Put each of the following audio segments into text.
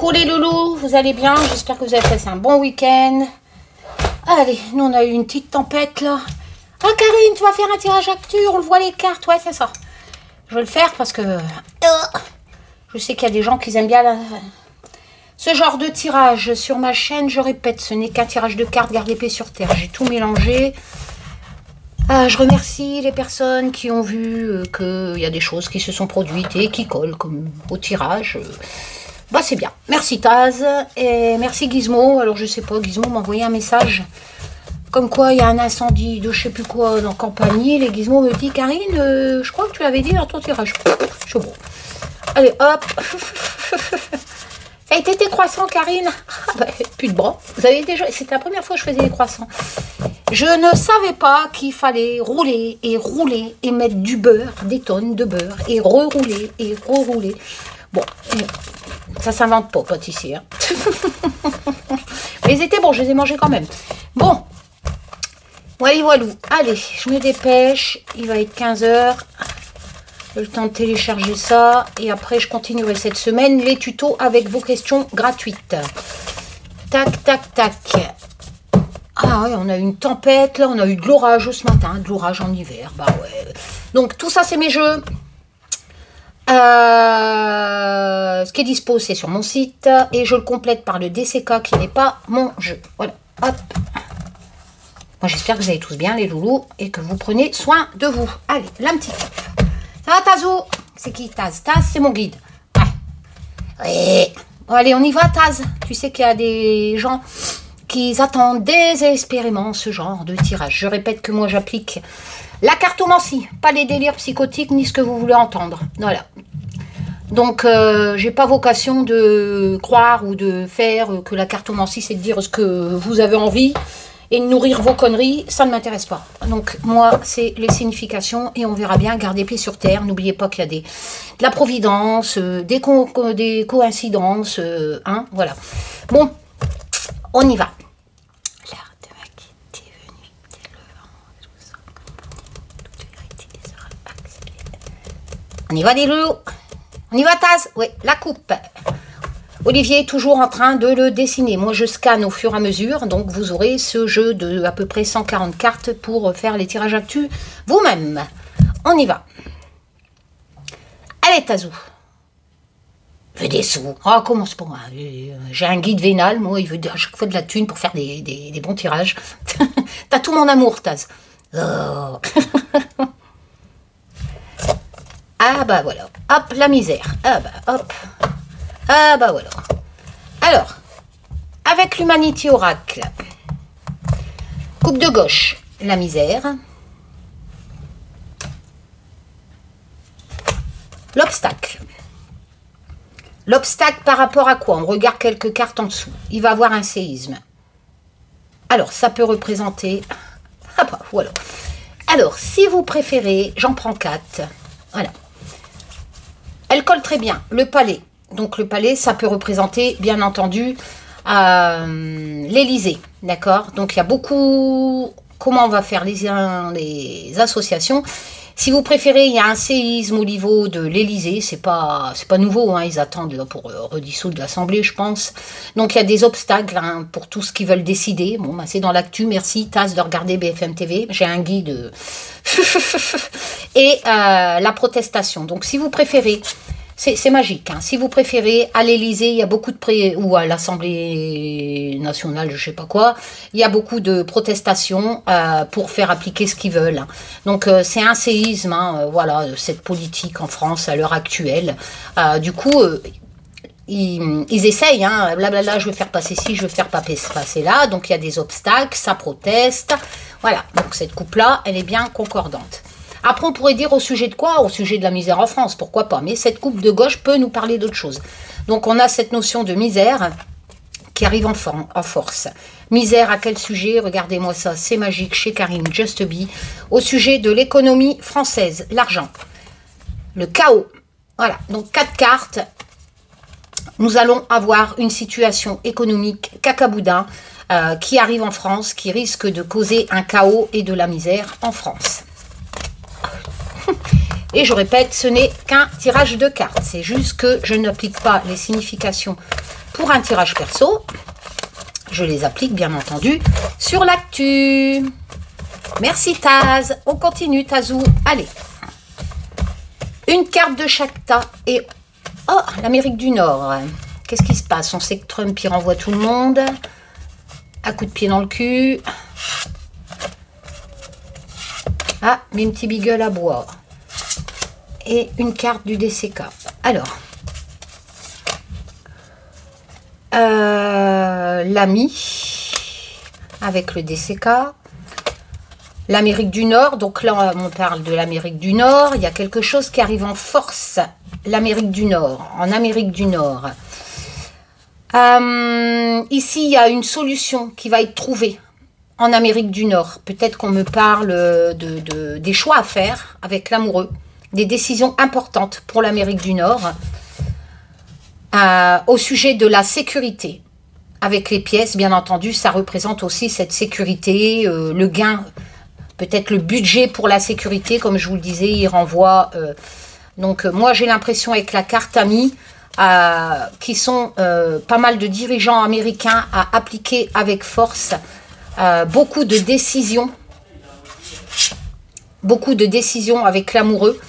Coucou les loulous, vous allez bien? J'espère que vous avez passé un bon week-end. Allez, nous on a eu une petite tempête là. Ah Karine, tu vas faire un tirage actu, on le voit les cartes, ouais c'est ça. Je vais le faire parce que je sais qu'il y a des gens qui aiment bien ce genre de tirage sur ma chaîne. Je répète, ce n'est qu'un tirage de cartes, garde l'épée sur terre. J'ai tout mélangé. Je remercie les personnes qui ont vu qu'il y a des choses qui se sont produites et qui collent comme au tirage. Bah c'est bien. Merci Taz et merci Gizmo. Alors je sais pas, Gizmo m'a envoyé un message comme quoi il y a un incendie de je sais plus quoi dans Campagny. Les Gizmo me dit Karine, je crois que tu l'avais dit dans ton tirage. Je suis bon. Allez hop. Ça a été tes croissants Karine? Plus de bras. Vous avez déjà. C'était la première fois que je faisais des croissants. Je ne savais pas qu'il fallait rouler et mettre du beurre, des tonnes de beurre, et rerouler et rerouler. Bon, ça s'invente pas, pâtissier. Hein. Mais ils étaient bons, je les ai mangés quand même. Bon, voilou. Allez, je me dépêche. Il va être 15 h. Le temps de télécharger ça. Et après, je continuerai cette semaine les tutos avec vos questions gratuites. Tac, tac, tac. Ah ouais, on a eu une tempête, là, on a eu de l'orage ce matin, de l'orage en hiver, bah ouais. Donc tout ça c'est mes jeux. Ce qui est dispo c'est sur mon site et je le complète par le DCK qui n'est pas mon jeu. Voilà, hop. Moi j'espère que vous allez tous bien les loulous et que vous prenez soin de vous. Allez, la petite. Ça va Tazou? C'est qui Taz? Taz c'est mon guide. Ah. Ouais. Bon, allez on y va Taz. Tu sais qu'il y a des gens qui attendent désespérément ce genre de tirage. Je répète que moi j'applique la cartomancie, pas les délires psychotiques ni ce que vous voulez entendre. Voilà. Donc j'ai pas vocation de croire ou de faire que la cartomancie c'est de dire ce que vous avez envie et de nourrir vos conneries, ça ne m'intéresse pas. Donc moi c'est les significations et on verra bien, gardez pied sur terre. N'oubliez pas qu'il y a de la providence, des coïncidences, hein, voilà. Bon, on y va. On y va les loulous. On y va Taz. Oui, la coupe. Olivier est toujours en train de le dessiner. Moi, je scanne au fur et à mesure. Donc, vous aurez ce jeu de à peu près 140 cartes pour faire les tirages actus vous-même. On y va. Allez, Tazou. Veux des sous. Oh, commence pas. J'ai un guide vénal. Moi, il veut à chaque fois de la thune pour faire des bons tirages. T'as tout mon amour, Taz. Oh. Ah bah voilà, hop, la misère, ah bah hop, ah bah voilà. Alors, avec l'Humanity Oracle, coupe de gauche, la misère, l'obstacle. L'obstacle par rapport à quoi? On regarde quelques cartes en dessous, il va avoir un séisme. Alors, ça peut représenter, ah bah voilà. Alors, si vous préférez, j'en prends 4, voilà. Elle colle très bien, le palais. Donc le palais, ça peut représenter, bien entendu, l'Élysée. D'accord? Donc il y a beaucoup... Comment on va faire les associations? Si vous préférez, il y a un séisme au niveau de l'Élysée. C'est pas nouveau, hein, ils attendent là, pour redissoudre l'Assemblée, je pense. Donc il y a des obstacles hein, pour tous qui veulent décider. Bon, bah, c'est dans l'actu. Merci, Taz, de regarder BFM TV. J'ai un guide... Et la protestation. Donc, si vous préférez, c'est magique. Hein, si vous préférez, à l'Élysée, il y a beaucoup de ou à l'Assemblée nationale, je sais pas quoi, il y a beaucoup de protestations pour faire appliquer ce qu'ils veulent. Hein. Donc, c'est un séisme, hein, voilà, cette politique en France à l'heure actuelle. Du coup, ils essayent, hein, blablabla, je veux faire passer ci, je veux faire passer là. Donc, il y a des obstacles, ça proteste. Voilà, donc cette coupe-là, elle est bien concordante. Après, on pourrait dire au sujet de quoi? Au sujet de la misère en France, pourquoi pas. Mais cette coupe de gauche peut nous parler d'autre chose. Donc, on a cette notion de misère qui arrive en force. Misère à quel sujet? Regardez-moi ça, c'est magique chez Karine Just Be. Au sujet de l'économie française, l'argent. Le chaos. Voilà, donc 4 cartes. Nous allons avoir une situation économique cacaboudin qui arrive en France, qui risque de causer un chaos et de la misère en France. Et je répète, ce n'est qu'un tirage de cartes. C'est juste que je n'applique pas les significations pour un tirage perso. Je les applique, bien entendu, sur l'actu. Merci, Taz. On continue, Tazou. Allez. Une carte de chaque tas. Et... oh, l'Amérique du Nord. Qu'est-ce qui se passe? On sait que Trump, il renvoie tout le monde. Un coup de pied dans le cul. Ah, mes petits beagles à boire. Et une carte du DCK. Alors. L'ami. Avec le DCK. L'Amérique du Nord. Donc là, on parle de l'Amérique du Nord. Il y a quelque chose qui arrive en force. L'Amérique du Nord. En Amérique du Nord. Ici, il y a une solution qui va être trouvée en Amérique du Nord. Peut-être qu'on me parle des choix à faire avec l'amoureux. Des décisions importantes pour l'Amérique du Nord. Au sujet de la sécurité. Avec les pièces, bien entendu, ça représente aussi cette sécurité, le gain, peut-être le budget pour la sécurité, comme je vous le disais, il renvoie. Donc, moi, j'ai l'impression avec la carte amie, qui sont pas mal de dirigeants américains à appliquer avec force beaucoup de décisions avec l'amoureux.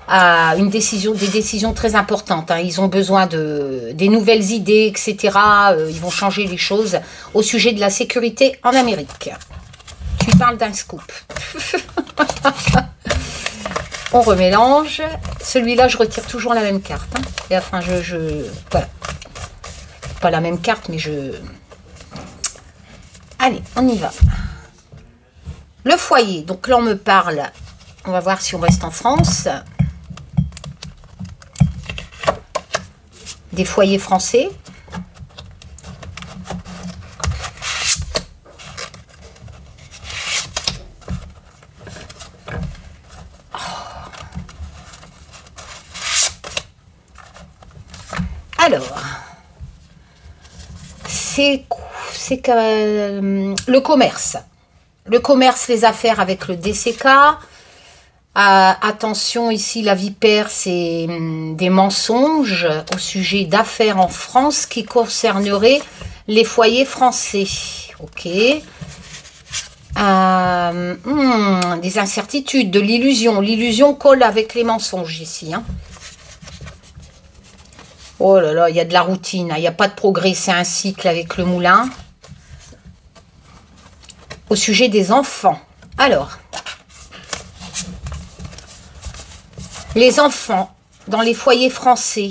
Des décisions très importantes. Hein. Ils ont besoin des nouvelles idées, etc. Ils vont changer les choses au sujet de la sécurité en Amérique. Tu parles d'un scoop. On remélange. Celui-là, je retire toujours la même carte. Hein. Et enfin, voilà. Pas la même carte, mais Allez, on y va. Le foyer. Donc là, on me parle. On va voir si on reste en France. Des foyers français. Alors, c'est que le commerce. Le commerce, les affaires avec le DCK. Attention, ici, la vipère, c'est des mensonges au sujet d'affaires en France qui concerneraient les foyers français. Ok. Des incertitudes, de l'illusion. L'illusion colle avec les mensonges ici. Hein. Oh là là, il y a de la routine. Il n'y a pas de progrès. C'est un cycle avec le moulin. Au sujet des enfants. Alors... les enfants, dans les foyers français,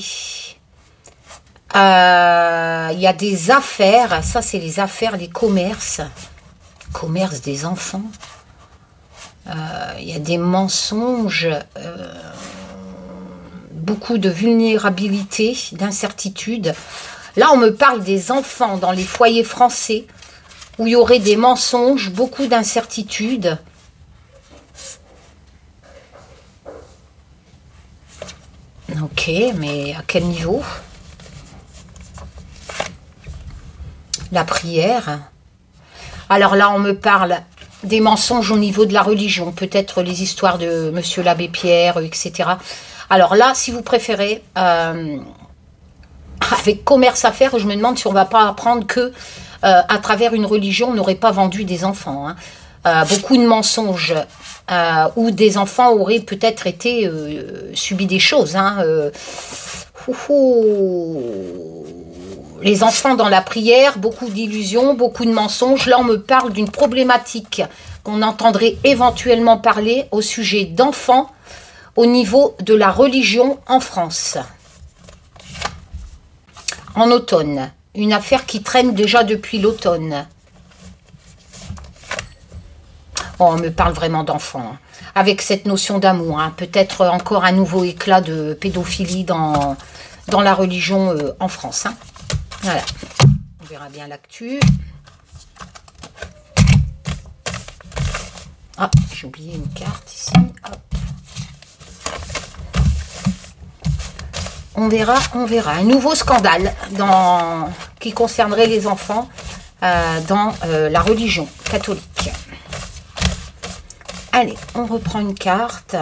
il y a des affaires, ça c'est les affaires, les commerces, commerce des enfants, il y a des mensonges, beaucoup de vulnérabilité, d'incertitude. Là on me parle des enfants dans les foyers français, où il y aurait des mensonges, beaucoup d'incertitudes. Ok, mais à quel niveau? La prière. Alors là, on me parle des mensonges au niveau de la religion. Peut-être les histoires de Monsieur l'abbé Pierre, etc. Alors là, si vous préférez, avec commerce à faire, je me demande si on ne va pas apprendre que à travers une religion, on n'aurait pas vendu des enfants. Hein. Beaucoup de mensonges. Où des enfants auraient peut-être été subi des choses. Hein, les enfants dans la prière, beaucoup d'illusions, beaucoup de mensonges. Là, on me parle d'une problématique qu'on entendrait éventuellement parler au sujet d'enfants au niveau de la religion en France. En automne. Une affaire qui traîne déjà depuis l'automne. Oh, on me parle vraiment d'enfants, hein. Avec cette notion d'amour. Hein. Peut-être encore un nouveau éclat de pédophilie dans la religion en France. Hein. Voilà. On verra bien l'actu. Ah, j'ai oublié une carte ici. Hop. On verra. Un nouveau scandale qui concernerait les enfants dans la religion catholique. Allez, on reprend une carte.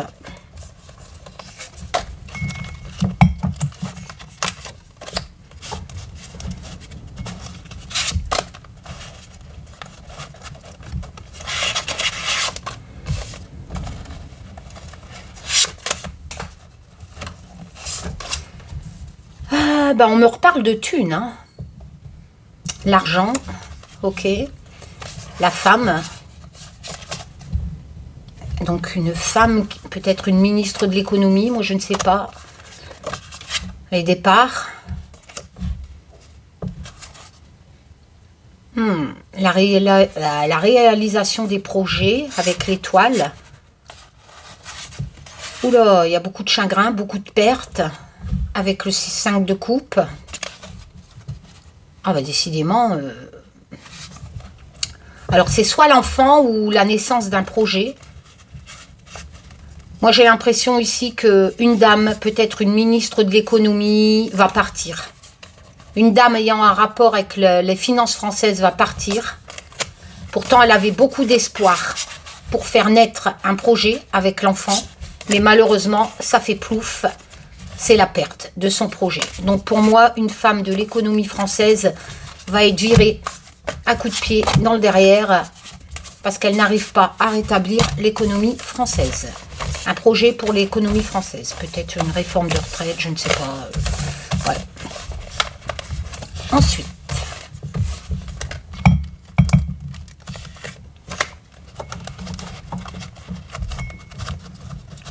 On me reparle de thunes. Hein. L'argent, ok. La femme. Donc une femme, peut-être une ministre de l'économie, moi je ne sais pas. Les départs. La réalisation des projets avec l'étoile. Oula, il y a beaucoup de chagrin, beaucoup de pertes. Avec le 5 de coupe. Ah bah décidément... Alors c'est soit l'enfant ou la naissance d'un projet. Moi j'ai l'impression ici qu'une dame, peut-être une ministre de l'économie, va partir. Une dame ayant un rapport avec les finances françaises va partir. Pourtant elle avait beaucoup d'espoir pour faire naître un projet avec l'enfant. Mais malheureusement ça fait plouf. C'est la perte de son projet. Donc pour moi, une femme de l'économie française va être virée à coups de pied dans le derrière parce qu'elle n'arrive pas à rétablir l'économie française. Un projet pour l'économie française. Peut-être une réforme de retraite, je ne sais pas. Ouais. Ensuite.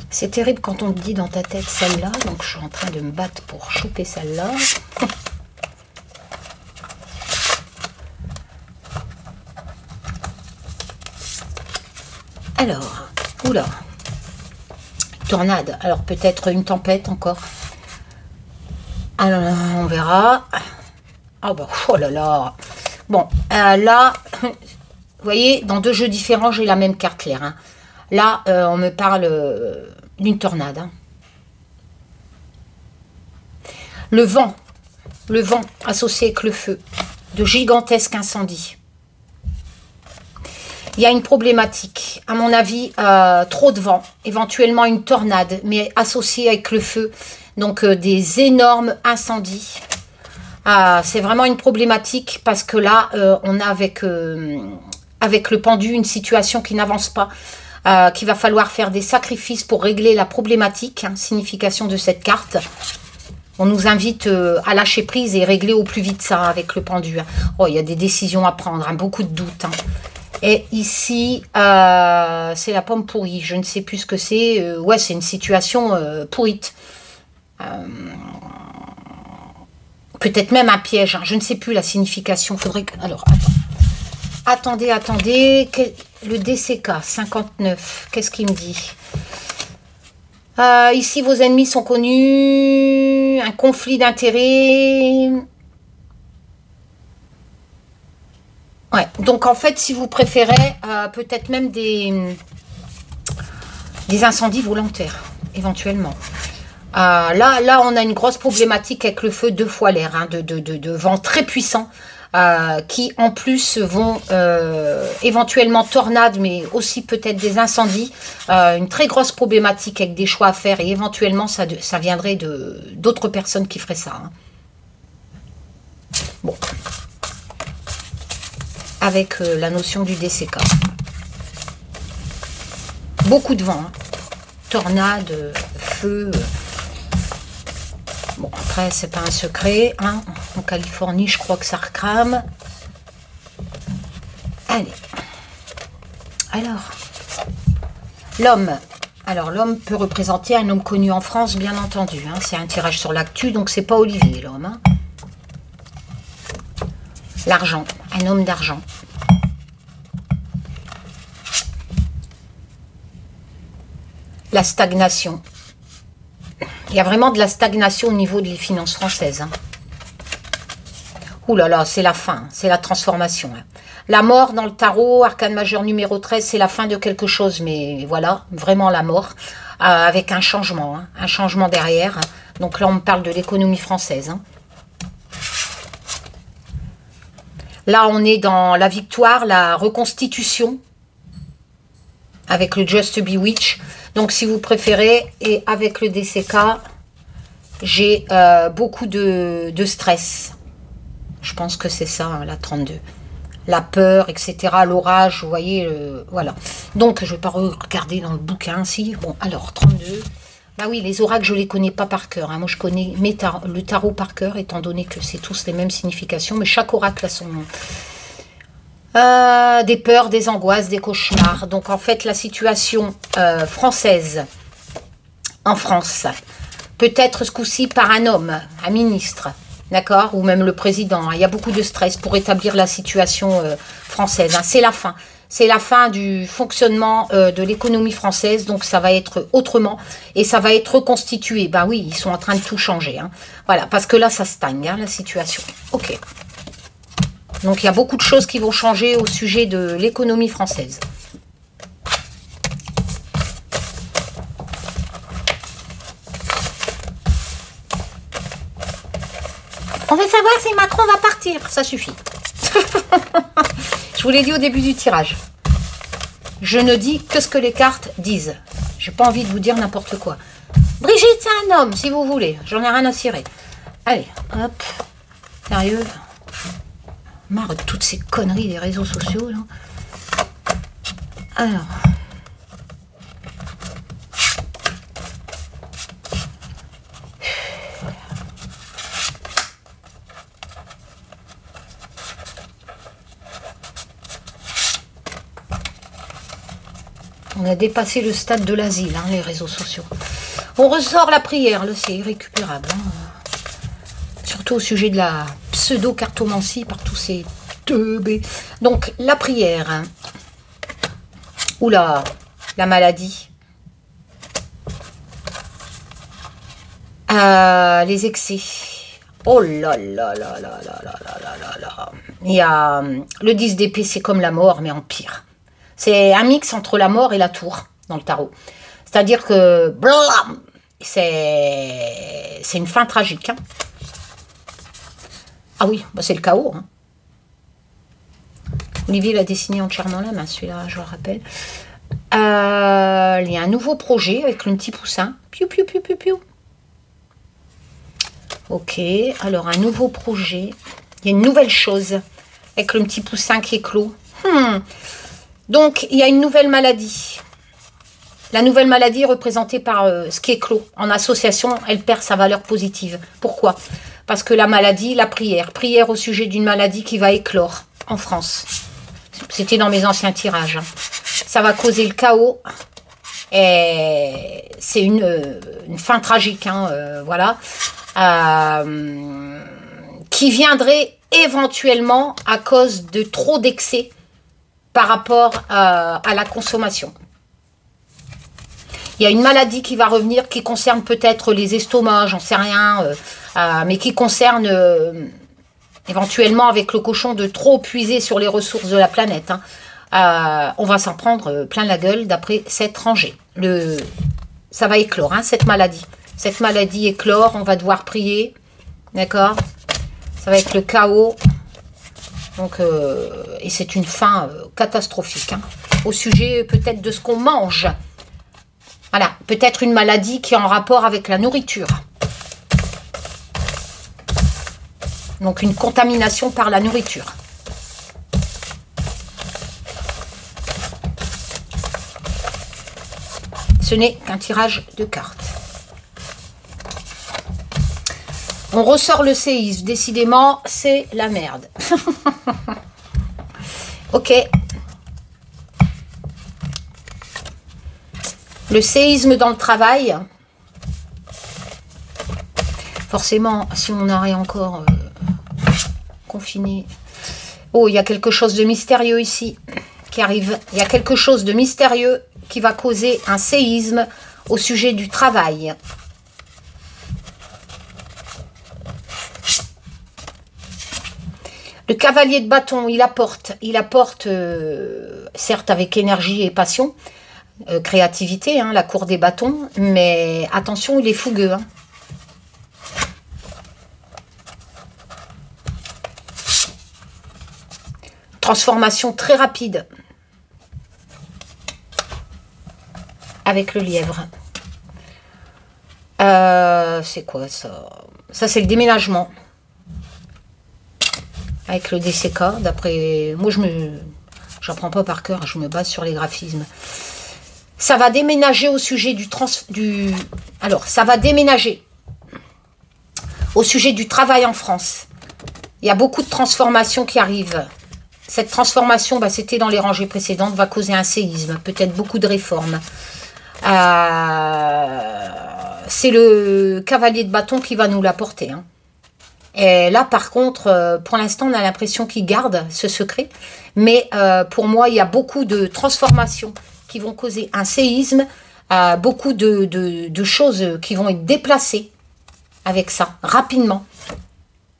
C'est terrible quand on te dit dans ta tête celle-là, donc je suis en train de me battre pour choper celle-là. Alors, oula, tornade, alors peut-être une tempête encore. Alors, on verra. Ah bah, oh là là. Bon, là, vous voyez, dans 2 jeux différents, j'ai la même carte claire. Hein. Là, on me parle... d'une tornade. Hein. Le vent associé avec le feu, de gigantesques incendies. Il y a une problématique, à mon avis, trop de vent, éventuellement une tornade, mais associée avec le feu, donc des énormes incendies. C'est vraiment une problématique parce que là, on a avec le pendu une situation qui n'avance pas. Qu'il va falloir faire des sacrifices pour régler la problématique, hein, signification de cette carte. On nous invite à lâcher prise et régler au plus vite ça avec le pendu. Hein. Oh, il y a des décisions à prendre, hein, beaucoup de doutes. Hein. Et ici, c'est la pomme pourrie. Je ne sais plus ce que c'est. Ouais, c'est une situation pourrite. Peut-être même un piège. Hein. Je ne sais plus la signification. Faudrait que... Alors, attendez. Attendez. Le DCK 59, qu'est-ce qu'il me dit? Ici, vos ennemis sont connus. Un conflit d'intérêts. Ouais, donc en fait, si vous préférez, peut-être même des incendies volontaires, éventuellement. Là, on a une grosse problématique avec le feu 2 fois l'air, hein, de vent très puissant. Qui en plus vont éventuellement tornades, mais aussi peut-être des incendies. Une très grosse problématique avec des choix à faire et éventuellement ça viendrait d'autres personnes qui feraient ça. Hein. Bon. Avec la notion du DCK. Beaucoup de vent. Hein. Tornades, feu... Bon, après, c'est pas un secret. Hein. En Californie, je crois que ça recrame. Allez. Alors, l'homme. Alors, l'homme peut représenter un homme connu en France, bien entendu. Hein. C'est un tirage sur l'actu, donc c'est pas Olivier, l'homme. Hein. L'argent. Un homme d'argent. La stagnation. Il y a vraiment de la stagnation au niveau des finances françaises. Hein. Ouh là là, c'est la fin, c'est la transformation. Hein. La mort dans le tarot, arcane majeur numéro 13, c'est la fin de quelque chose, mais voilà, vraiment la mort, avec un changement derrière. Hein. Donc là, on me parle de l'économie française. Hein. Là, on est dans la victoire, la reconstitution, avec le Just Bewitch. Donc, si vous préférez, et avec le DCK, j'ai beaucoup de stress. Je pense que c'est ça, hein, la 32. La peur, etc. L'orage, vous voyez, voilà. Donc, je ne vais pas regarder dans le bouquin, si. Bon, alors, 32. Bah oui, les oracles, je les connais pas par cœur. Hein. Moi, je connais le tarot par cœur, étant donné que c'est tous les mêmes significations. Mais chaque oracle a son nom. Des peurs, des angoisses, des cauchemars. Donc, en fait, la situation française, en France, peut être ce coup-ci par un homme, un ministre, d'accord, ou même le président. Hein. Il y a beaucoup de stress pour établir la situation française. Hein. C'est la fin. C'est la fin du fonctionnement de l'économie française, donc ça va être autrement et ça va être reconstitué. Ben oui, ils sont en train de tout changer. Hein. Voilà, parce que là, ça stagne, hein, la situation. Ok. Donc, il y a beaucoup de choses qui vont changer au sujet de l'économie française. On veut savoir si Macron va partir. Ça suffit. Je vous l'ai dit au début du tirage. Je ne dis que ce que les cartes disent. J'ai pas envie de vous dire n'importe quoi. Brigitte, c'est un homme, si vous voulez. J'en ai rien à cirer. Allez, hop. Sérieux. Marre de toutes ces conneries des réseaux sociaux, là. Alors. On a dépassé le stade de l'asile, hein, les réseaux sociaux. On ressort la prière, là, c'est irrécupérable. Hein. Surtout au sujet de la pseudo-cartomancie par tous ces teubés. Donc, la prière. Hein. Oula, la maladie. Les excès. Oh là là là là là là là là là. Il y a le 10 d'épée, c'est comme la mort, mais en pire. C'est un mix entre la mort et la tour dans le tarot. C'est-à-dire que c'est une fin tragique. Hein. Ah oui, bah c'est le chaos. Hein. Olivier l'a dessiné entièrement là, celui-là, je le rappelle. Il y a un nouveau projet avec le petit poussin. Piou, piou, piou, piou, piou. Ok, alors un nouveau projet. Il y a une nouvelle chose avec le petit poussin qui éclot. Donc, il y a une nouvelle maladie. La nouvelle maladie est représentée par ce qui éclot. En association, elle perd sa valeur positive. Pourquoi? Parce que la maladie, la prière. Prière au sujet d'une maladie qui va éclore en France. C'était dans mes anciens tirages. Ça va causer le chaos. Et c'est une fin tragique. Hein, voilà. Qui viendrait éventuellement à cause de trop d'excès par rapport à la consommation. Il y a une maladie qui va revenir qui concerne peut-être les estomacs, j'en sais rien, mais qui concerne éventuellement avec le cochon de trop puiser sur les ressources de la planète. Hein. On va s'en prendre plein la gueule d'après cette rangée. Ça va éclore, hein, cette maladie. Cette maladie éclore, on va devoir prier, d'accord? Ça va être le chaos. Donc, et c'est une fin catastrophique. Hein, au sujet peut-être de ce qu'on mange. Voilà, peut-être une maladie qui est en rapport avec la nourriture. Donc une contamination par la nourriture. Ce n'est qu'un tirage de cartes. On ressort le séisme. Décidément, c'est la merde. Ok. Le séisme dans le travail. Forcément, si on aurait encore confiné. Oh, il y a quelque chose de mystérieux ici qui arrive. Il y a quelque chose de mystérieux qui va causer un séisme au sujet du travail. Le cavalier de bâton, il apporte certes avec énergie et passion, créativité, hein, la cour des bâtons, mais attention, il est fougueux. Hein. Transformation très rapide avec le lièvre. C'est quoi ça? Ça, c'est le déménagement. Avec le DCK, d'après... Moi, j'apprends pas par cœur, je me base sur les graphismes. Ça va déménager au sujet alors, ça va déménager au sujet du travail en France. Il y a beaucoup de transformations qui arrivent. Cette transformation, bah, c'était dans les rangées précédentes, va causer un séisme, peut-être beaucoup de réformes. C'est le cavalier de bâton qui va nous l'apporter. Hein. Et là, par contre, pour l'instant, on a l'impression qu'il garde ce secret. Mais pour moi, il y a beaucoup de transformations qui vont causer un séisme, beaucoup de choses qui vont être déplacées avec ça, rapidement,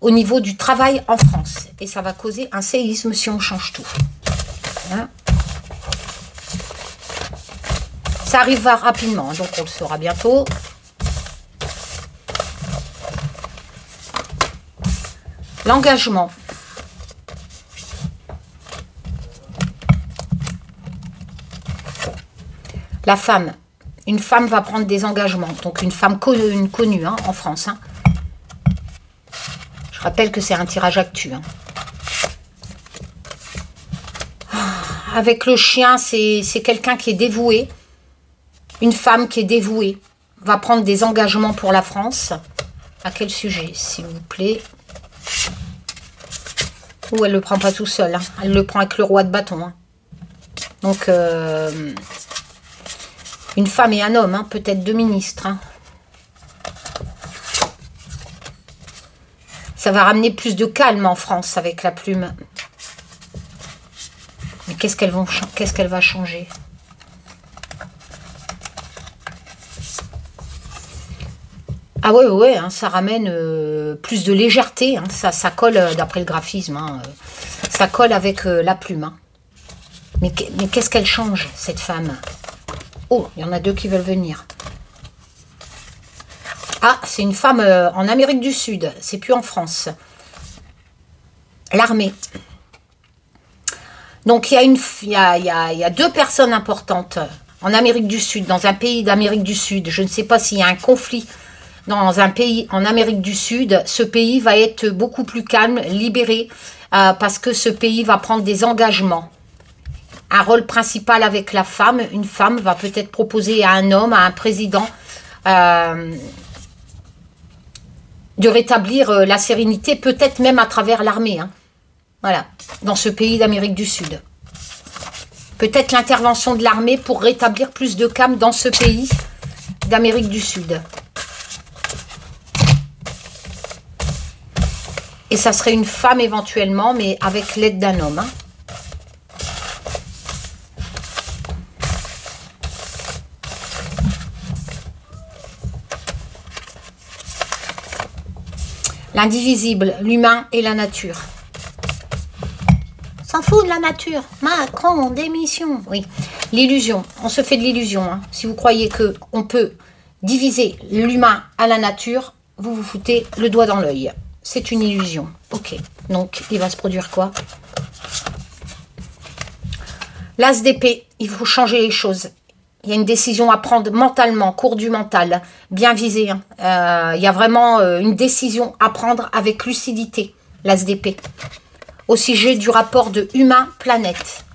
au niveau du travail en France. Et ça va causer un séisme si on change tout. Hein? Ça arrivera rapidement, donc on le saura bientôt. L'engagement. La femme. Une femme va prendre des engagements. Donc une femme connue hein, en France. Hein. Je rappelle que c'est un tirage actu. Hein. Avec le chien, c'est quelqu'un qui est dévoué. Une femme qui est dévouée. Va prendre des engagements pour la France. À quel sujet, s'il vous plaît? Ou elle ne le prend pas tout seul. Hein. Elle le prend avec le roi de bâton. Hein. Donc, une femme et un homme, hein, peut-être deux ministres. Hein. Ça va ramener plus de calme en France avec la plume. Mais qu'est-ce qu'elle va changer? Ah ouais, ouais, hein, ça ramène plus de légèreté. Hein, ça colle, d'après le graphisme, hein, ça colle avec la plume. Hein. Mais qu'est-ce qu'elle change, cette femme? Oh, il y en a deux qui veulent venir. Ah, c'est une femme en Amérique du Sud. C'est plus en France. L'armée. Donc, il y a deux personnes importantes en Amérique du Sud, dans un pays d'Amérique du Sud. Je ne sais pas s'il y a un conflit dans un pays en Amérique du Sud. Ce pays va être beaucoup plus calme, libéré, parce que ce pays va prendre des engagements. Un rôle principal avec la femme. Une femme va peut-être proposer à un homme, à un président, de rétablir la sérénité, peut-être même à travers l'armée. Hein. Voilà, dans ce pays d'Amérique du Sud. Peut-être l'intervention de l'armée pour rétablir plus de calme dans ce pays d'Amérique du Sud. Et ça serait une femme éventuellement, mais avec l'aide d'un homme. Hein. L'indivisible, l'humain et la nature. S'en fout de la nature. Macron, démission. Oui. L'illusion. On se fait de l'illusion. Hein. Si vous croyez qu'on peut diviser l'humain à la nature, vous vous foutez le doigt dans l'œil. C'est une illusion. Ok. Donc, il va se produire quoi? L'as d'épée. Il faut changer les choses. Il y a une décision à prendre mentalement, cours du mental, bien visé. Hein. Il y a vraiment une décision à prendre avec lucidité, l'as d'épée. Au sujet du rapport de humain-planète.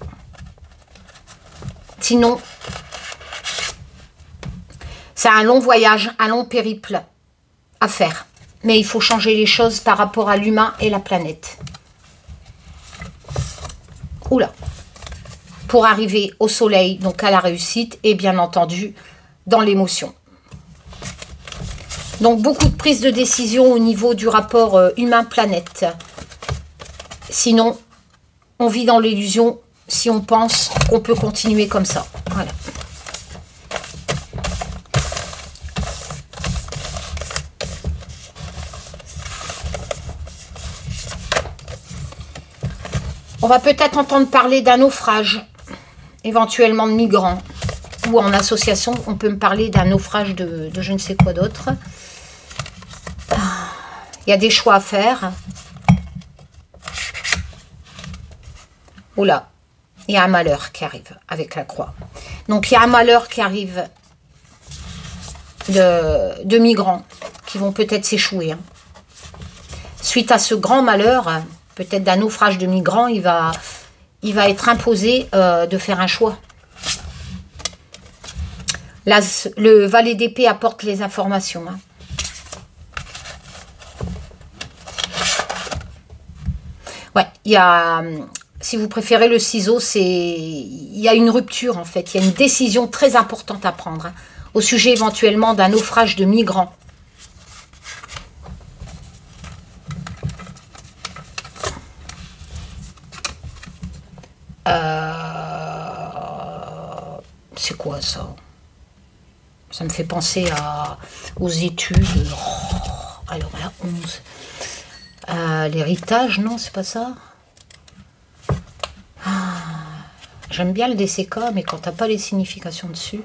Sinon, c'est un long voyage, un long périple à faire. Mais il faut changer les choses par rapport à l'humain et la planète. Oula. Pour arriver au soleil, donc à la réussite, et bien entendu, dans l'émotion. Donc, beaucoup de prises de décision au niveau du rapport humain-planète. Sinon, on vit dans l'illusion si on pense qu'on peut continuer comme ça. Voilà. On va peut-être entendre parler d'un naufrage, éventuellement de migrants, ou en association, on peut me parler d'un naufrage de je ne sais quoi d'autre. Il y a des choix à faire. Oula, il y a un malheur qui arrive avec la croix. Donc il y a un malheur qui arrive de migrants qui vont peut-être s'échouer. Hein. Suite à ce grand malheur, peut-être d'un naufrage de migrants, il va être imposé de faire un choix. Le valet d'épée apporte les informations. Hein. Ouais, il y a, si vous préférez le ciseau, il y a une rupture en fait. Il y a une décision très importante à prendre. Hein, au sujet éventuellement d'un naufrage de migrants. C'est quoi ça? Ça me fait penser aux études. Oh, alors là, 11. L'héritage, non, c'est pas ça. J'aime bien le DCK, mais quand t'as pas les significations dessus.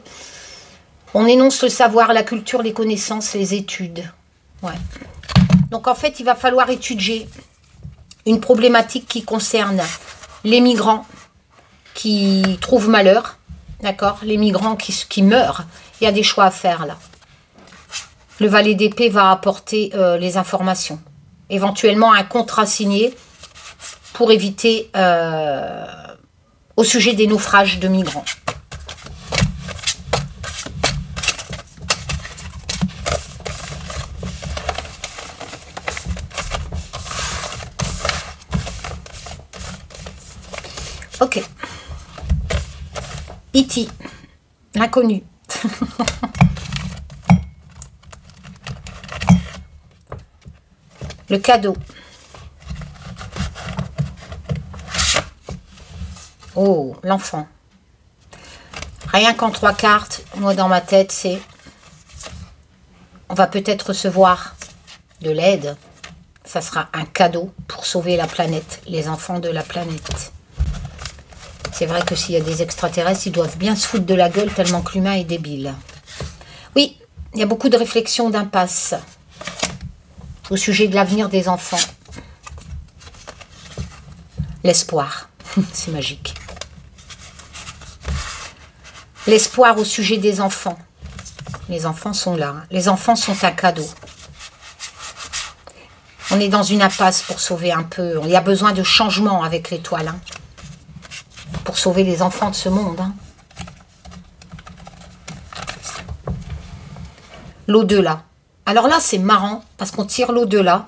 On énonce le savoir, la culture, les connaissances, les études. Ouais. Donc en fait, il va falloir étudier une problématique qui concerne les migrants qui trouvent malheur. D'accord? Les migrants qui meurent. Il y a des choix à faire là. Le valet d'épée va apporter les informations. Éventuellement un contrat signé pour éviter au sujet des naufrages de migrants. Ok. E.T. L'inconnu. Le cadeau. Oh, l'enfant. Rien qu'en 3 cartes, moi dans ma tête, c'est... On va peut-être recevoir de l'aide. Ça sera un cadeau pour sauver la planète, les enfants de la planète. C'est vrai que s'il y a des extraterrestres, ils doivent bien se foutre de la gueule tellement que l'humain est débile. Oui, il y a beaucoup de réflexions d'impasse au sujet de l'avenir des enfants. L'espoir, c'est magique. L'espoir au sujet des enfants. Les enfants sont là. Les enfants sont un cadeau. On est dans une impasse pour sauver un peu. Il y a besoin de changement avec l'étoile. Hein, pour sauver les enfants de ce monde. Hein. L'au-delà. Alors là, c'est marrant, parce qu'on tire l'au-delà.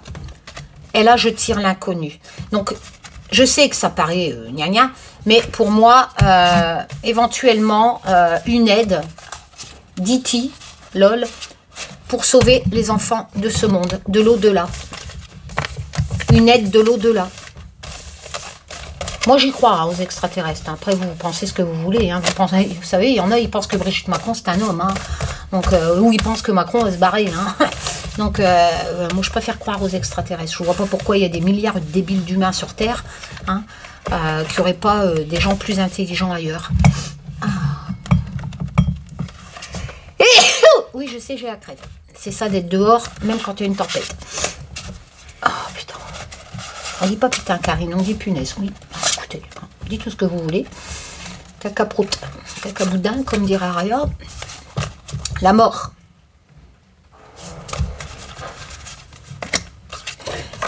Et là, je tire l'inconnu. Donc, je sais que ça paraît gna gna, mais pour moi, éventuellement, une aide d'E.T., lol, pour sauver les enfants de ce monde, de l'au-delà. Une aide de l'au-delà. Moi, j'y crois hein, aux extraterrestres. Après, vous pensez ce que vous voulez. Hein. Vous savez, il y en a, ils pensent que Brigitte Macron, c'est un homme. Hein. Donc, ou ils pensent que Macron va se barrer. Hein. Donc, moi, je préfère croire aux extraterrestres. Je ne vois pas pourquoi il y a des milliards de débiles d'humains sur Terre hein, qui n'auraient pas des gens plus intelligents ailleurs. Ah. Et, oui, je sais, j'ai la crève. C'est ça d'être dehors, même quand il y a une tempête. Oh, putain. On dit pas putain, Karine, on dit punaise. Oui, écoutez, dites tout ce que vous voulez. Cacaproute, cacaboudin, comme dirait Raya. La mort.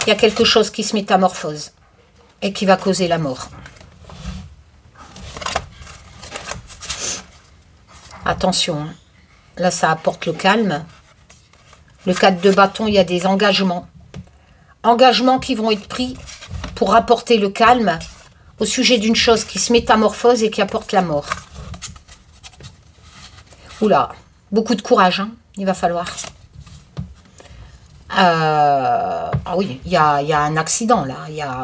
Il y a quelque chose qui se métamorphose et qui va causer la mort. Attention, hein. Là, ça apporte le calme. Le 4 de bâton, il y a des engagements. Engagements qui vont être pris pour apporter le calme au sujet d'une chose qui se métamorphose et qui apporte la mort. Oula, beaucoup de courage, hein, il va falloir. Ah oui, il y a un accident là.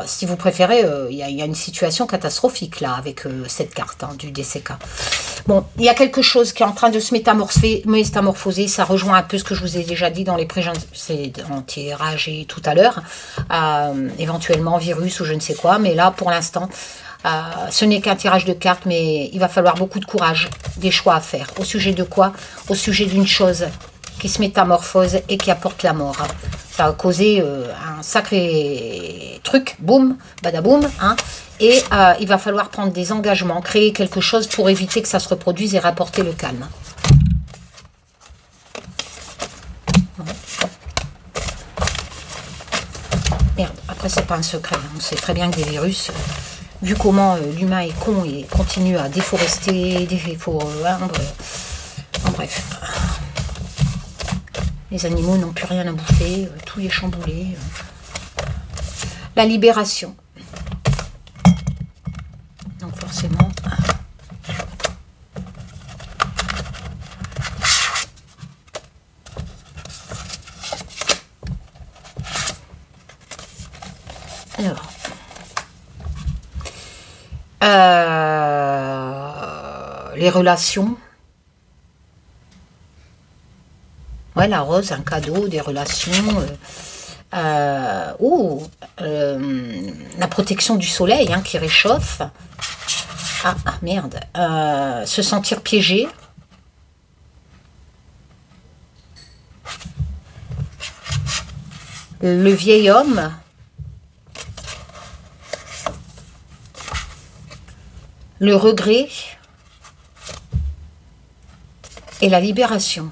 Si vous préférez, il y a une situation catastrophique là avec cette carte hein, du DCK. Bon, il y a quelque chose qui est en train de se métamorphoser. Ça rejoint un peu ce que je vous ai déjà dit dans les précédents tirages et tout à l'heure. Éventuellement virus ou je ne sais quoi. Mais là, pour l'instant, ce n'est qu'un tirage de cartes. Mais il va falloir beaucoup de courage, des choix à faire. Au sujet de quoi? Au sujet d'une chose qui se métamorphose et qui apporte la mort. Ça va causer un sacré truc, boum, badaboum, hein, et il va falloir prendre des engagements, créer quelque chose pour éviter que ça se reproduise et rapporter le calme. Merde, après c'est pas un secret, hein. On sait très bien que des virus, vu comment l'humain est con et continue à déforester, bref. Les animaux n'ont plus rien à bouffer, tout est chamboulé. La libération. Donc forcément... Alors, les relations. Ouais, la rose, un cadeau, des relations. La protection du soleil hein, qui réchauffe. Ah merde. Se sentir piégé. Le vieil homme. Le regret et la libération.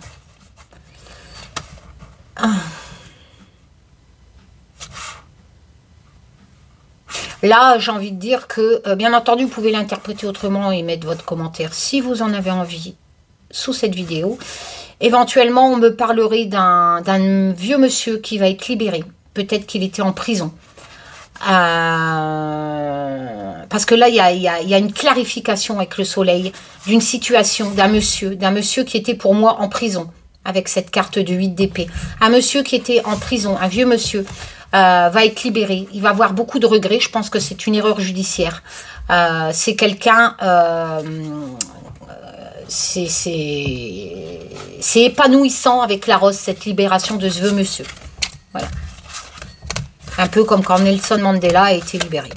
Là, j'ai envie de dire que, bien entendu, vous pouvez l'interpréter autrement et mettre votre commentaire si vous en avez envie sous cette vidéo. Éventuellement, on me parlerait d'un vieux monsieur qui va être libéré. Peut-être qu'il était en prison. Parce que là, il y a une clarification avec le soleil d'une situation d'un monsieur qui était pour moi en prison avec cette carte de 8 d'épée. Un monsieur qui était en prison, un vieux monsieur, va être libéré. Il va avoir beaucoup de regrets. Je pense que c'est une erreur judiciaire. C'est quelqu'un... c'est épanouissant avec la rose, cette libération de ce vieux monsieur. Voilà. Un peu comme quand Nelson Mandela a été libéré.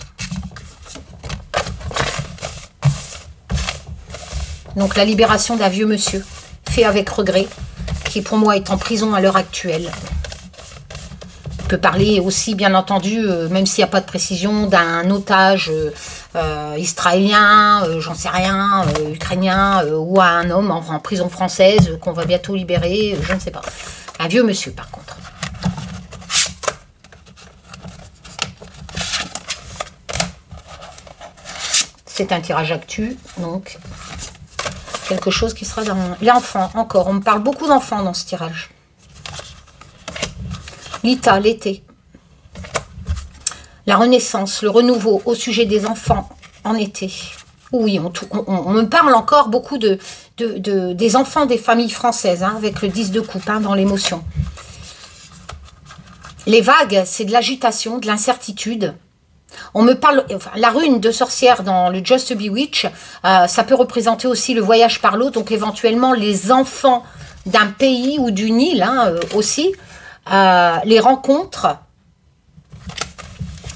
Donc la libération d'un vieux monsieur, fait avec regret, qui pour moi est en prison à l'heure actuelle. On peut parler aussi, bien entendu, même s'il n'y a pas de précision, d'un otage israélien, j'en sais rien, ukrainien, ou à un homme en prison française qu'on va bientôt libérer, je ne sais pas. Un vieux monsieur par contre. C'est un tirage actu, donc quelque chose qui sera dans l'enfant. Encore, on me parle beaucoup d'enfants dans ce tirage. L'Ita, l'été. La renaissance, le renouveau au sujet des enfants en été. Oui, on me parle encore beaucoup des enfants des familles françaises, hein, avec le 10 de coupe hein, dans l'émotion. Les vagues, c'est de l'agitation, de l'incertitude. On me parle, enfin, la rune de sorcière dans le Just Bewitch, ça peut représenter aussi le voyage par l'eau, donc éventuellement les enfants d'un pays ou d'une île hein, aussi, les rencontres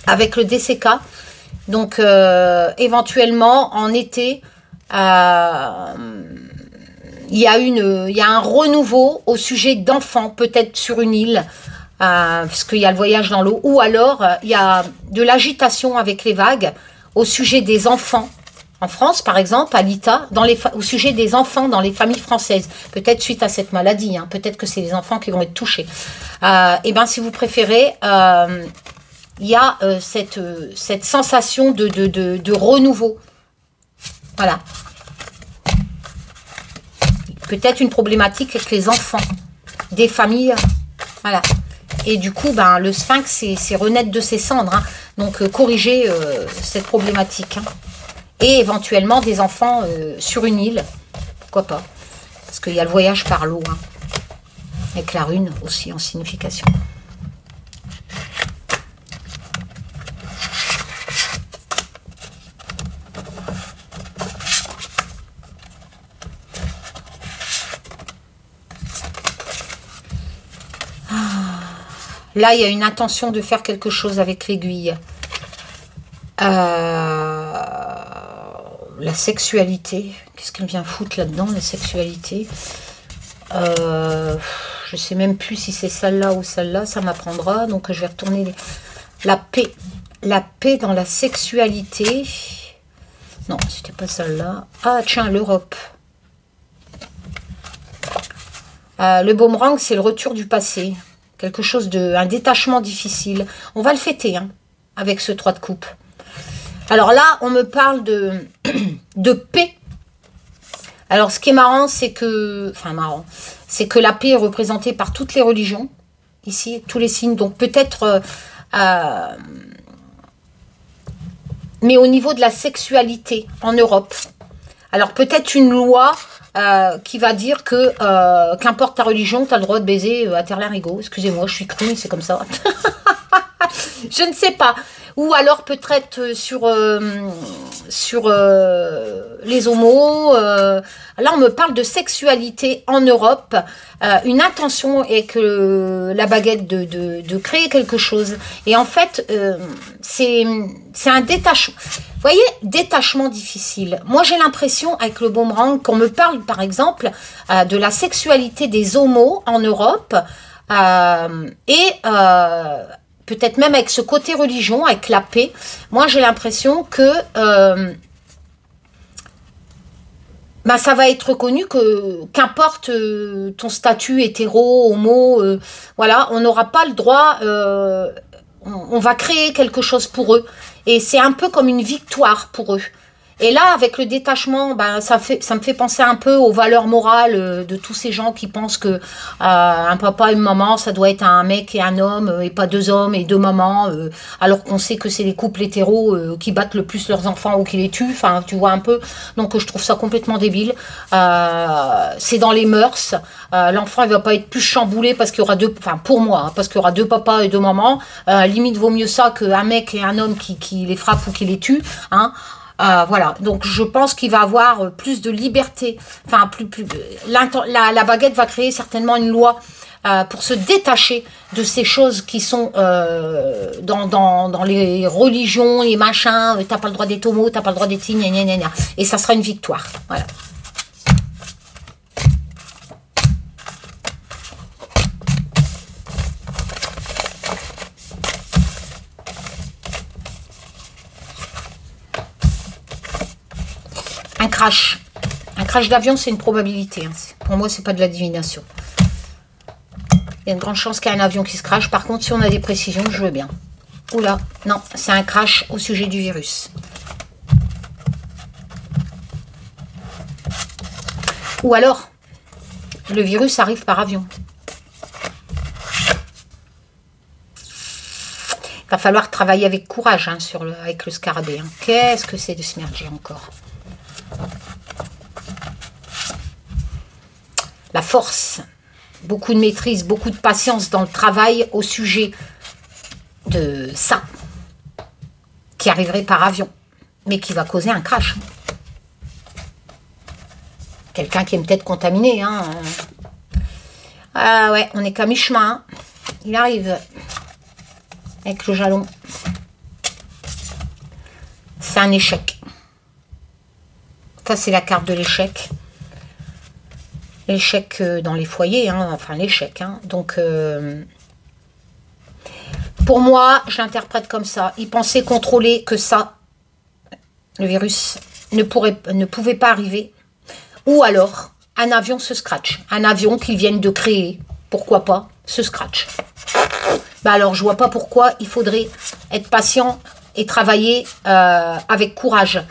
avec le DCK, donc éventuellement en été, il y a un renouveau au sujet d'enfants, peut-être sur une île, parce qu'il y a le voyage dans l'eau, ou alors il y a de l'agitation avec les vagues au sujet des enfants, en France par exemple, à l'ITA, au sujet des enfants dans les familles françaises, peut-être suite à cette maladie, hein, peut-être que c'est les enfants qui vont être touchés. Et bien si vous préférez, il y a cette sensation de renouveau, voilà. Peut-être une problématique avec les enfants, des familles, voilà. Et du coup, ben, le sphinx, c'est renaître de ses cendres. Hein. Donc, corriger cette problématique. Hein. Et éventuellement, des enfants sur une île. Pourquoi pas? Parce qu'il y a le voyage par l'eau. Hein. Avec la rune aussi en signification. Là, il y a une intention de faire quelque chose avec l'aiguille. La sexualité. Qu'est-ce qu'elle vient foutre là-dedans, la sexualité? Je ne sais même plus si c'est celle-là ou celle-là. Ça m'apprendra. Donc, je vais retourner. La paix. La paix dans la sexualité. Non, c'était pas celle-là. Ah, tiens, l'Europe. Le boomerang, c'est le retour du passé. Quelque chose un détachement difficile. On va le fêter hein, avec ce 3 de coupe. Alors là, on me parle de paix. Alors, ce qui est marrant, c'est que... Enfin, marrant. C'est que la paix est représentée par toutes les religions. Ici, tous les signes. Donc, peut-être... mais au niveau de la sexualité en Europe. Alors, peut-être une loi qui va dire que qu'importe ta religion, tu as le droit de baiser à terre l'arigot. Excusez-moi, je suis crue, mais c'est comme ça. Je ne sais pas. Ou alors peut-être sur les homos. Là, on me parle de sexualité en Europe. Une intention est que la baguette de créer quelque chose. Et en fait, c'est un détachement. Vous voyez, détachement difficile. Moi, j'ai l'impression, avec le boomerang, qu'on me parle, par exemple, de la sexualité des homos en Europe. Peut-être même avec ce côté religion, avec la paix. Moi, j'ai l'impression que ça va être reconnu que qu'importe ton statut hétéro, homo, voilà, on n'aura pas le droit, on va créer quelque chose pour eux. Et c'est un peu comme une victoire pour eux. Et là, avec le détachement, ça me fait penser un peu aux valeurs morales de tous ces gens qui pensent que un papa et une maman, ça doit être un mec et un homme, et pas deux hommes et deux mamans, alors qu'on sait que c'est les couples hétéros qui battent le plus leurs enfants ou qui les tuent, enfin, tu vois un peu. Donc, je trouve ça complètement débile. C'est dans les mœurs. L'enfant, il va pas être plus chamboulé parce qu'il y aura deux, enfin, pour moi, parce qu'il y aura deux papas et deux mamans. Limite, vaut mieux ça qu'un mec et un homme qui les frappe ou qui les tue, hein. Voilà, donc je pense qu'il va avoir plus de liberté. Enfin, la baguette va créer certainement une loi pour se détacher de ces choses qui sont dans les religions, les machins. T'as pas le droit d'être homo, t'as pas le droit d'être gna gna gna. Et ça sera une victoire. Voilà. Un crash d'avion, c'est une probabilité. Hein. Pour moi, c'est pas de la divination. Il y a une grande chance qu'il y ait un avion qui se crache. Par contre, si on a des précisions, je veux bien. Oula, non, c'est un crash au sujet du virus. Ou alors, le virus arrive par avion. Il va falloir travailler avec courage hein, avec le scarabée. Hein. Qu'est-ce que c'est de ce merdier encore? La force, beaucoup de maîtrise, beaucoup de patience dans le travail au sujet de ça, qui arriverait par avion, mais qui va causer un crash. Quelqu'un qui est peut-être contaminé. Hein. Ah ouais, on n'est qu'à mi-chemin. Hein. Il arrive avec le jalon. C'est un échec. Ça, c'est la carte de l'échec. L'échec dans les foyers, hein, enfin l'échec. Hein. Donc, pour moi, je l'interprète comme ça. Ils pensaient contrôler que ça, le virus, ne pouvait pas arriver. Ou alors, un avion se scratch. Un avion qu'ils viennent de créer, pourquoi pas, se scratch. Alors, je vois pas pourquoi il faudrait être patient et travailler avec courage.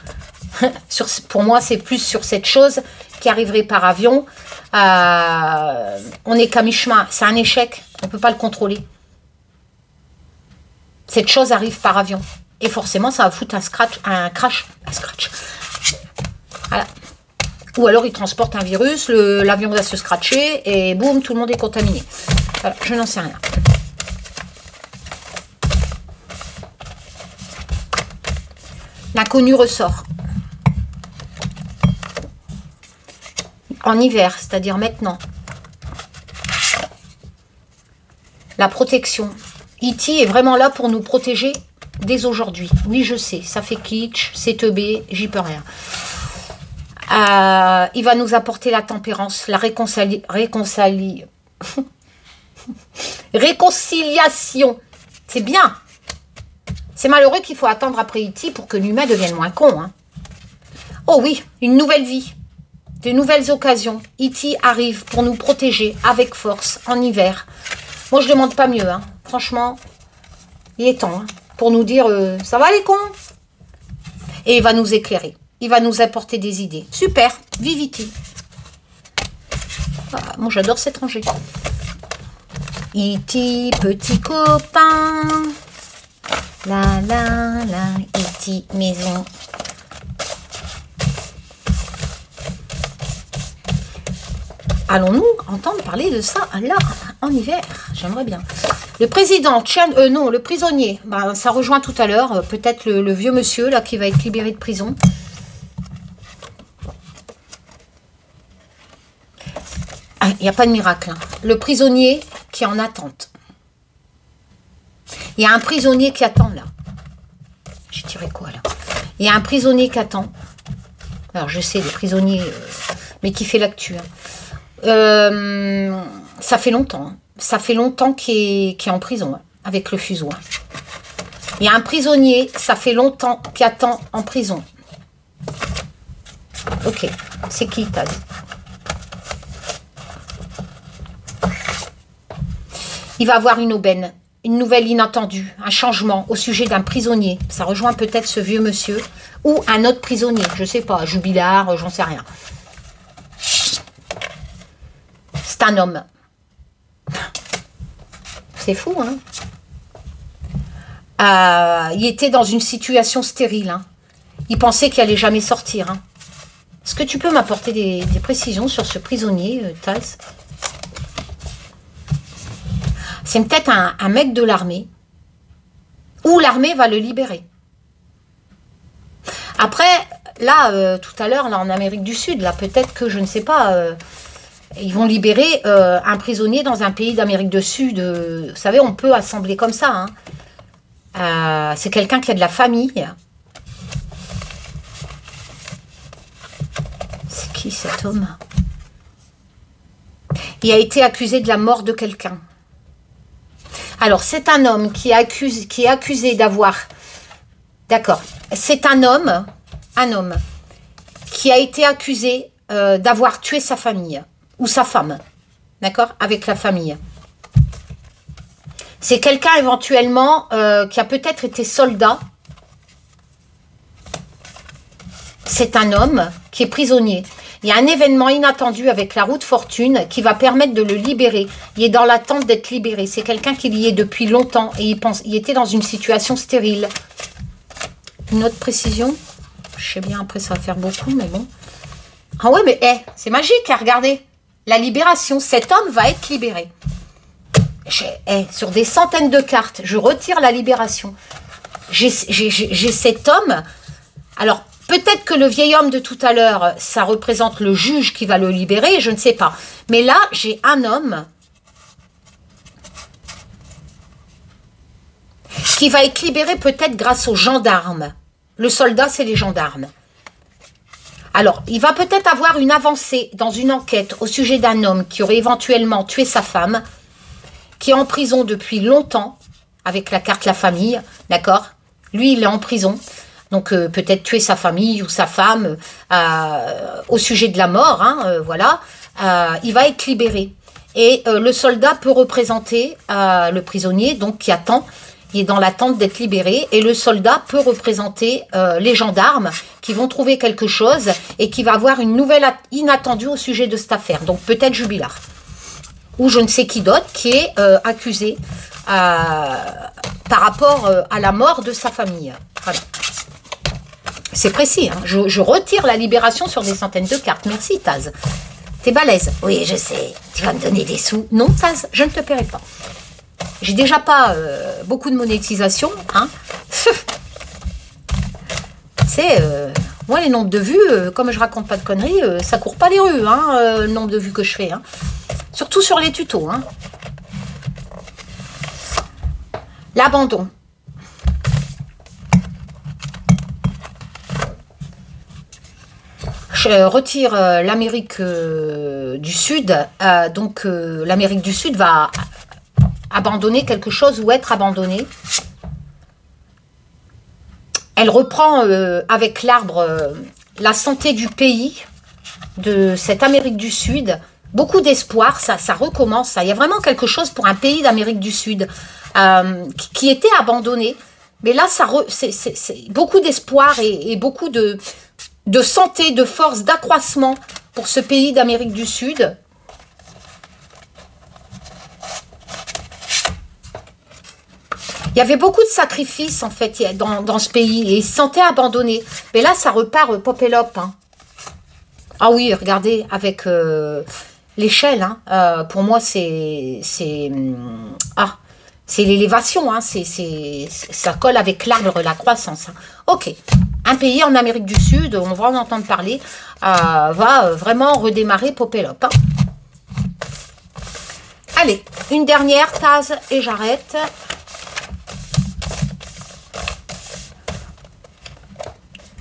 Pour moi, c'est plus sur cette chose qui arriverait par avion. On n'est qu'à mi-chemin. C'est un échec. On ne peut pas le contrôler. Cette chose arrive par avion. Et forcément, ça va foutre un crash. Voilà. Ou alors, il transporte un virus, l'avion va se scratcher et boum, tout le monde est contaminé. Voilà, je n'en sais rien. L'inconnu ressort. En hiver, c'est-à-dire maintenant. La protection. E.T. est vraiment là pour nous protéger dès aujourd'hui. Oui, je sais, ça fait kitsch, c'est teubé, j'y peux rien. Il va nous apporter la tempérance, la réconciliation. C'est bien. C'est malheureux qu'il faut attendre après E.T. pour que l'humain devienne moins con. Hein. Oh oui, une nouvelle vie. De nouvelles occasions. E.T. arrive pour nous protéger avec force en hiver. Moi, je ne demande pas mieux. Hein. Franchement, il est temps. Hein, pour nous dire, ça va les cons? Et il va nous éclairer. Il va nous apporter des idées. Super, vive E.T. Ah, moi, j'adore cet rangé. E.T. petit copain. La la la. E.T. maison. Allons-nous entendre parler de ça là, en hiver? J'aimerais bien. Le président, non, le prisonnier. Bah, ça rejoint tout à l'heure. Peut-être le vieux monsieur là qui va être libéré de prison. Il n'y a pas de miracle. Hein. Le prisonnier qui est en attente. Il y a un prisonnier qui attend là. J'ai tiré quoi là? Il y a un prisonnier qui attend. Alors je sais, les prisonniers, mais qui fait l'actu. Hein. Ça fait longtemps. Hein. Ça fait longtemps qu'il est en prison, hein, avec le fuseau. Hein. Il y a un prisonnier, ça fait longtemps qui attend en prison. Ok, c'est qui, Taz? Il va avoir une aubaine, une nouvelle inattendue, un changement au sujet d'un prisonnier. Ça rejoint peut-être ce vieux monsieur ou un autre prisonnier, je sais pas, Jubilard, j'en sais rien. C'est un homme. C'est fou, hein? Il était dans une situation stérile. Hein. Il pensait qu'il allait jamais sortir. Hein. Est-ce que tu peux m'apporter des précisions sur ce prisonnier, Taz? C'est peut-être un mec de l'armée. Ou l'armée va le libérer. Après, là, tout à l'heure, là en Amérique du Sud, là, peut-être que, je ne sais pas, ils vont libérer un prisonnier dans un pays d'Amérique du Sud. Vous savez, on peut assembler comme ça. Hein. C'est quelqu'un qui a de la famille. C'est qui cet homme? Il a été accusé de la mort de quelqu'un. Alors, c'est un homme qui est accusé d'avoir... D'accord. C'est un homme qui a été accusé d'avoir tué sa famille ou sa femme. D'accord? Avec la famille. C'est quelqu'un éventuellement qui a peut-être été soldat. C'est un homme qui est prisonnier. Il y a un événement inattendu avec la roue de fortune qui va permettre de le libérer. Il est dans l'attente d'être libéré. C'est quelqu'un qui y est depuis longtemps et il était dans une situation stérile. Une autre précision. Je sais bien, après ça va faire beaucoup, mais bon. Ah ouais, mais c'est magique, hein, regardez. La libération, cet homme va être libéré. Sur des centaines de cartes, je retire la libération. J'ai cet homme. Alors, peut-être que le vieil homme de tout à l'heure, ça représente le juge qui va le libérer, je ne sais pas. Mais là, j'ai un homme qui va être libéré peut-être grâce aux gendarmes. Le soldat, c'est les gendarmes. Alors, il va peut-être avoir une avancée dans une enquête au sujet d'un homme qui aurait éventuellement tué sa femme, qui est en prison depuis longtemps, avec la carte la famille, d'accord? Lui, il est en prison. Donc, peut-être tuer sa famille ou sa femme au sujet de la mort, hein, voilà. Il va être libéré. Et le soldat peut représenter le prisonnier, donc qui attend, il est dans l'attente d'être libéré. Et le soldat peut représenter les gendarmes qui vont trouver quelque chose et qui va avoir une nouvelle inattendue au sujet de cette affaire. Donc, peut-être Jubilard. Ou je ne sais qui d'autre qui est accusé par rapport à la mort de sa famille. Voilà. C'est précis, hein. Je retire la libération sur des centaines de cartes. Merci, Taz. T'es balèze. Oui, je sais. Tu vas me donner des sous. Non, Taz, je ne te paierai pas. J'ai déjà pas beaucoup de monétisation. Hein. C'est... moi, les nombres de vues, comme je raconte pas de conneries, ça court pas les rues, hein, le nombre de vues que je fais. Hein. Surtout sur les tutos. Hein. L'abandon. Je retire l'Amérique du Sud. Donc, l'Amérique du Sud va abandonner quelque chose ou être abandonnée. Elle reprend avec l'arbre la santé du pays, de cette Amérique du Sud. Beaucoup d'espoir, ça recommence. Ça. Il y a vraiment quelque chose pour un pays d'Amérique du Sud qui était abandonné. Mais là, c'est beaucoup d'espoir et beaucoup de santé, de force, d'accroissement pour ce pays d'Amérique du Sud. Il y avait beaucoup de sacrifices, en fait, dans ce pays. Et ils se sentaient abandonnés. Mais là, ça repart popélope. Hein. Ah oui, regardez, avec l'échelle. Hein, pour moi, c'est l'élévation. Hein, ça colle avec l'arbre, la croissance. Hein. Ok. Un pays en Amérique du Sud, on va en entendre parler, va vraiment redémarrer popélope. Hein. Allez, une dernière, Taz, et j'arrête.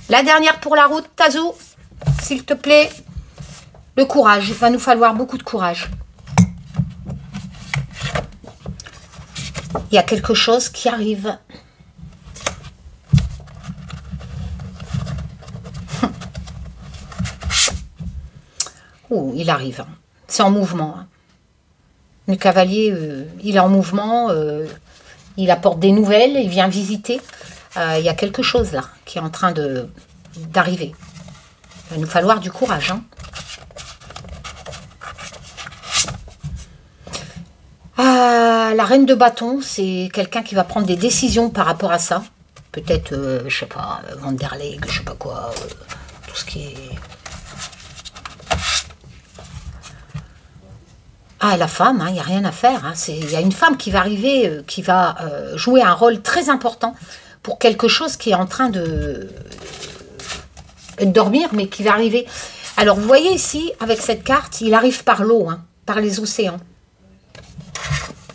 La dernière pour la route, Tazou, s'il te plaît. Le courage, il va nous falloir beaucoup de courage. Il y a quelque chose qui arrive. Oh, il arrive. C'est en mouvement. Le cavalier, il est en mouvement. Il apporte des nouvelles. Il vient visiter. Il y a quelque chose là qui est en train d'arriver. Il va nous falloir du courage. Hein. La reine de bâton, c'est quelqu'un qui va prendre des décisions par rapport à ça. Peut-être, je sais pas, Van der Leyen, je sais pas quoi, tout ce qui est... Ah, la femme, il n'y a rien à faire. Hein. Il y a une femme qui va arriver, qui va jouer un rôle très important pour quelque chose qui est en train de dormir, mais qui va arriver. Alors, vous voyez ici, avec cette carte, il arrive par l'eau, hein, par les océans.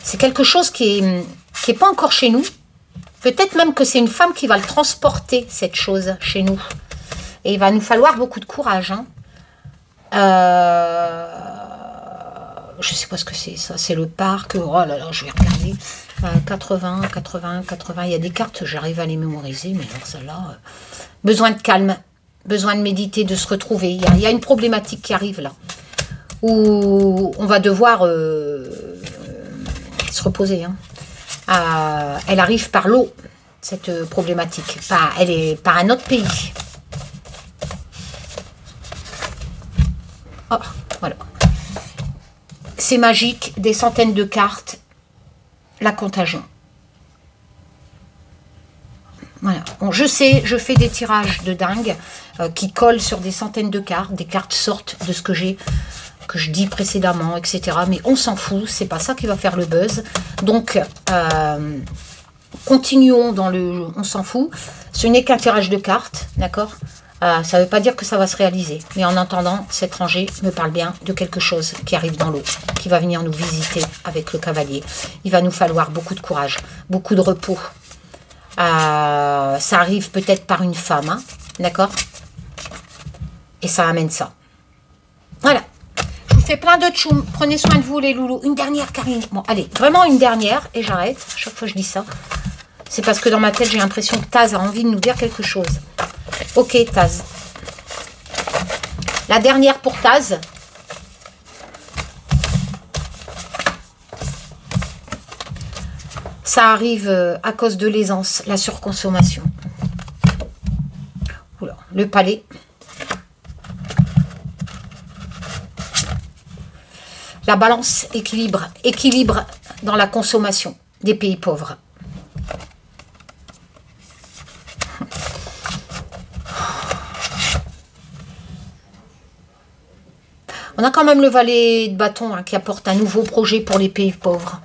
C'est quelque chose qui est pas encore chez nous. Peut-être même que c'est une femme qui va le transporter, cette chose, chez nous. Et il va nous falloir beaucoup de courage. Hein. Je sais pas ce que c'est, ça. C'est le parc. Oh là là, je vais regarder. 80, 80, 80. Il y a des cartes, j'arrive à les mémoriser, mais alors celle-là... besoin de calme, besoin de méditer, de se retrouver. Il y a une problématique qui arrive là, où on va devoir se reposer. Hein. Elle arrive par l'eau, cette problématique. Elle est par un autre pays. Oh, voilà. C'est magique, des centaines de cartes. La contagion. Voilà. Bon, je sais, je fais des tirages de dingue qui collent sur des centaines de cartes. Des cartes sortent de ce que je dis précédemment, etc. Mais on s'en fout, c'est pas ça qui va faire le buzz. Donc, continuons dans le on s'en fout. Ce n'est qu'un tirage de cartes, d'accord? Ça ne veut pas dire que ça va se réaliser. Mais en entendant, cet rangé me parle bien de quelque chose qui arrive dans l'eau, qui va venir nous visiter avec le cavalier. Il va nous falloir beaucoup de courage, beaucoup de repos. Ça arrive peut-être par une femme, hein, d'accord? Et ça amène ça. Voilà. Je vous fais plein de tchoum. Prenez soin de vous, les loulous. Une dernière, Karine. Bon, allez, vraiment une dernière, et j'arrête. Chaque fois que je dis ça, c'est parce que dans ma tête, j'ai l'impression que Taz a envie de nous dire quelque chose. Ok, Taz. La dernière pour Taz. Ça arrive à cause de l'aisance, la surconsommation. Oula, le palais. La balance, équilibre. Équilibre dans la consommation des pays pauvres. On a quand même le valet de bâton hein, qui apporte un nouveau projet pour les pays pauvres.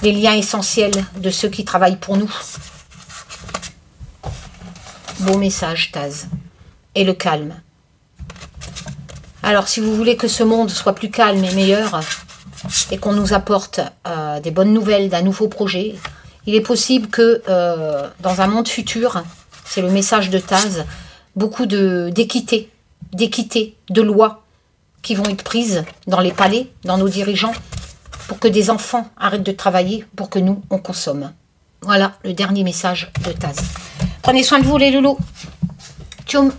Les liens essentiels de ceux qui travaillent pour nous. Beau message, Taz. Et le calme. Alors, si vous voulez que ce monde soit plus calme et meilleur, et qu'on nous apporte des bonnes nouvelles d'un nouveau projet, il est possible que dans un monde futur, c'est le message de Taz, beaucoup d'équité, de lois qui vont être prises dans les palais, dans nos dirigeants, pour que des enfants arrêtent de travailler, pour que nous, on consomme. Voilà le dernier message de Taz. Prenez soin de vous, les loulous. Tchoum.